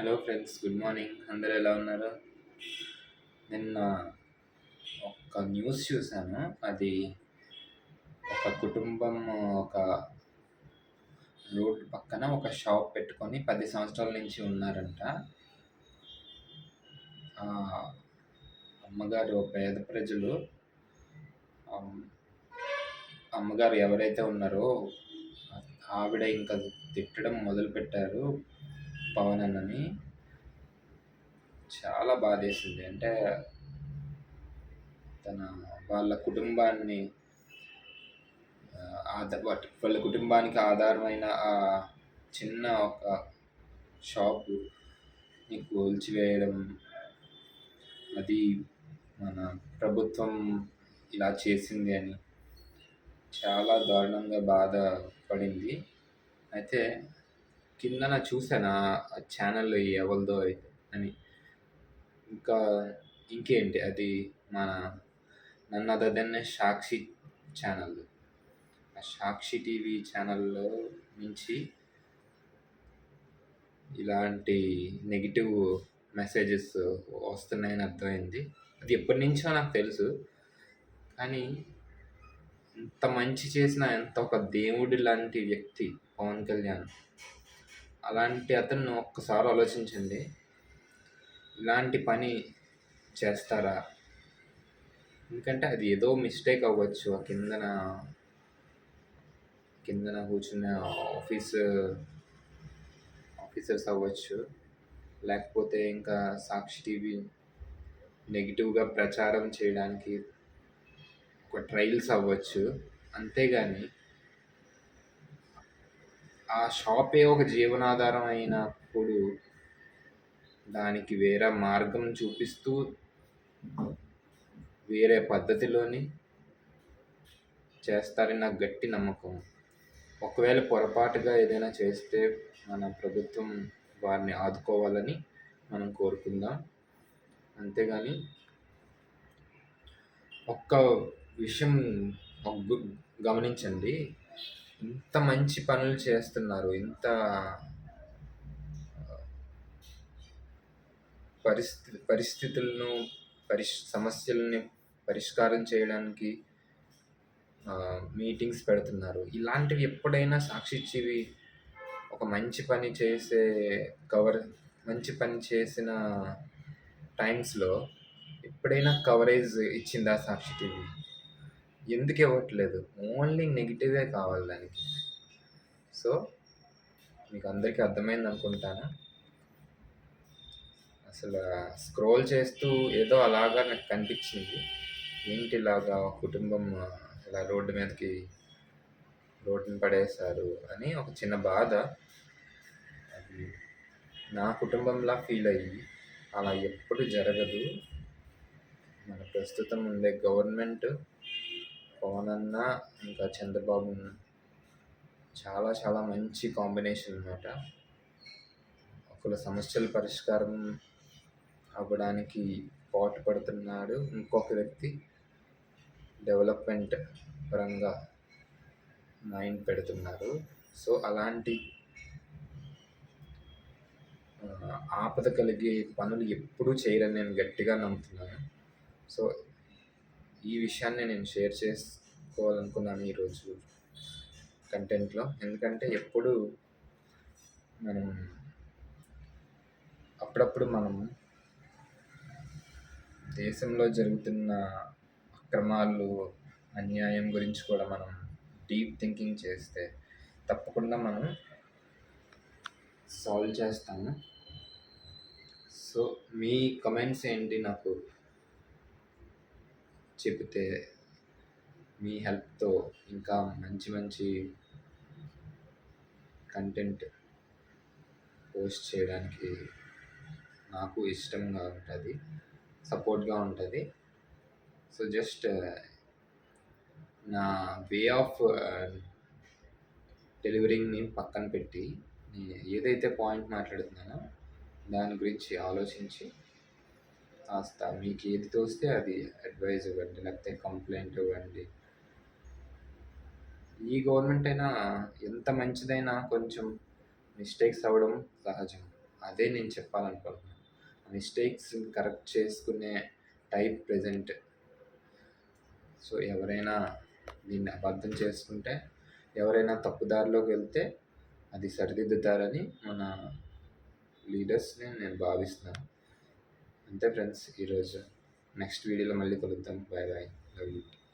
Hello friends, good morning. అందరూ ఎలా ఉన్నారు? నిన్న ఒక న్యూస్ చూశాను. అది ఒక కుటుంబం ఒక రోడ్ పక్కన ఒక షాప్ పెట్టుకొని 10 సంవత్సరాల నుంచి ఉన్నారంట. ఆ అమ్మగారు పేద ప్రజలు. అమ్- అమ్మగారు ఎవరైతే ఉన్నారో ఆవిడ ఇంకా తిట్టడం మొదలుపెట్టారు పవన్ అన్నని. చాలా బాధేసింది. అంటే తన వాళ్ళ కుటుంబాన్ని వాళ్ళ కుటుంబానికి ఆధారమైన ఆ చిన్న ఒక షాప్ని కూల్చివేయడం, అది మన ప్రభుత్వం ఇలా చేసింది అని చాలా దారుణంగా బాధపడింది. అయితే కిందన చూసాను ఆ ఛానల్ ఎవరిదో అని. ఇంకా ఇంకేంటి అది మన నన్ను అదర్ సాక్షి ఛానల్. ఆ సాక్షి టీవీ ఛానల్లో నుంచి ఇలాంటి నెగిటివ్ మెసేజెస్ వస్తున్నాయని అర్థమైంది. అది ఎప్పటి నుంచో నాకు తెలుసు, కానీ ఇంత మంచి చేసిన ఎంత ఒక దేవుడి లాంటి వ్యక్తి పవన్ కళ్యాణ్. అలాంటి అతను ఒక్కసారి ఆలోచించండి, ఇలాంటి పని చేస్తారా? ఎందుకంటే అది ఏదో మిస్టేక్ అవ్వచ్చు. ఆ కిందన కూర్చున్న ఆఫీసర్స్ అవ్వచ్చు, లేకపోతే ఇంకా సాక్షి టీవీ నెగిటివ్గా ప్రచారం చేయడానికి ఒక ట్రయల్స్ అవ్వచ్చు. అంతేగాని ఆ షాపే ఒక జీవనాధారం అయినప్పుడు దానికి వేరే మార్గం చూపిస్తూ వేరే పద్ధతిలోని చేస్తారని నాకు గట్టి నమ్మకం. ఒకవేళ పొరపాటుగా ఏదైనా చేస్తే మన ప్రభుత్వం వారిని ఆదుకోవాలని మనం కోరుకుందాం. అంతేగాని ఒక్క విషయం గమనించండి, ఇంత మంచి పనులు చేస్తున్నారు, ఇంత పరిస్థితులను సమస్యల్ని పరిష్కారం చేయడానికి మీటింగ్స్ పెడుతున్నారు. ఇలాంటివి ఎప్పుడైనా సాక్షి టీవీ ఒక మంచి పని చేసిన టైమ్స్లో ఎప్పుడైనా కవరేజ్ ఇచ్చిందా సాక్షి టీవీ? ఎందుకు ఇవ్వట్లేదు? ఓన్లీ నెగిటివే కావాలి దానికి. సో మీకు అందరికీ అర్థమైంది అనుకుంటాను. అసలు స్క్రోల్ చేస్తూ ఏదో అలాగా నాకు కనిపించింది, ఏంటి ఇలాగా కుటుంబం ఇలా రోడ్డుని పడేశారు అని ఒక చిన్న బాధ. అది నా కుటుంబంలా ఫీల్ అయ్యి, అలా ఎప్పుడు జరగదు. మన ప్రస్తుతం ఉండే గవర్నమెంట్, పవన్ అన్న ఇంకా చంద్రబాబు చాలా చాలా మంచి కాంబినేషన్ అన్నమాట. ఒకళ్ళ సమస్యల పరిష్కారం అవ్వడానికి పాటుపడుతున్నాడు, ఇంకొక వ్యక్తి డెవలప్మెంట్ పరంగా మైండ్ పెడుతున్నారు. సో అలాంటి ఆపద కలిగే పనులు ఎప్పుడూ చేయరని నేను గట్టిగా నమ్ముతున్నాను. సో ఈ విషయాన్ని నేను షేర్ చేసుకోవాలనుకున్నాను ఈరోజు కంటెంట్లో. ఎందుకంటే అప్పుడప్పుడు మనం దేశంలో జరుగుతున్న అక్రమాలు, అన్యాయం గురించి కూడా మనం డీప్ థింకింగ్ చేస్తే తప్పకుండా మనం సాల్వ్ చేస్తాము. సో మీ కమెంట్స్ ఏంటి నాకు చెబితే మీ హెల్ప్తో ఇంకా మంచి మంచి కంటెంట్ పోస్ట్ చేయడానికి నాకు ఇష్టంగా ఉంటుంది, సపోర్ట్గా ఉంటుంది. సో జస్ట్ నా వే ఆఫ్ డెలివరింగ్ని పక్కన పెట్టి ఏదైతే పాయింట్ మాట్లాడుతున్నానో దాని గురించి ఆలోచించి కాస్త మీకు ఏది తోస్తే అది అడ్వైజ్ ఇవ్వండి, లేకపోతే కంప్లైంట్ ఇవ్వండి. ఈ గవర్నమెంట్ అయినా ఎంత మంచిదైనా కొంచెం మిస్టేక్స్ అవ్వడం సహజం. అదే నేను చెప్పాలనుకుంటున్నాను. మిస్టేక్స్ కరెక్ట్ చేసుకునే టైప్ ప్రెజెంట్. సో ఎవరైనా దీన్ని అపార్థం చేసుకుంటే, ఎవరైనా తప్పుదారిలోకి వెళ్తే అది సరిదిద్దుతారని మన లీడర్స్ని నేను భావిస్తున్నాను. అంతే ఫ్రెండ్స్ ఈరోజు. నెక్స్ట్ వీడియోలో మళ్ళీ కలుద్దాం. Bye bye. Love you.